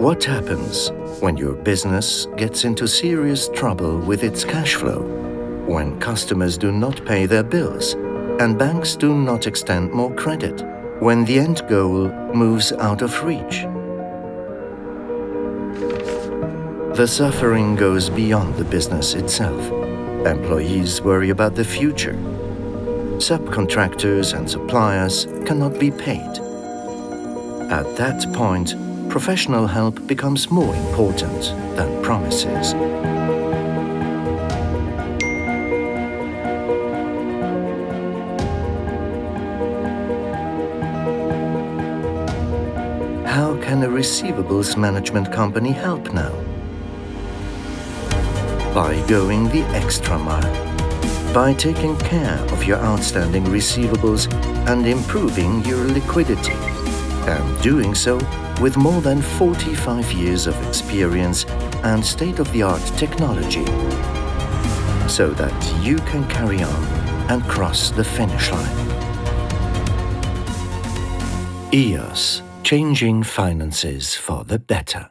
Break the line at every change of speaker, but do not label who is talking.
What happens when your business gets into serious trouble with its cash flow? When customers do not pay their bills and banks do not extend more credit? When the end goal moves out of reach? The suffering goes beyond the business itself. Employees worry about the future. Subcontractors and suppliers cannot be paid. At that point, professional help becomes more important than promises. How can a receivables management company help now? By going the extra mile. By taking care of your outstanding receivables and improving your liquidity. And doing so with more than 45 years of experience and state-of-the-art technology, so that you can carry on and cross the finish line. EOS, changing finances for the better.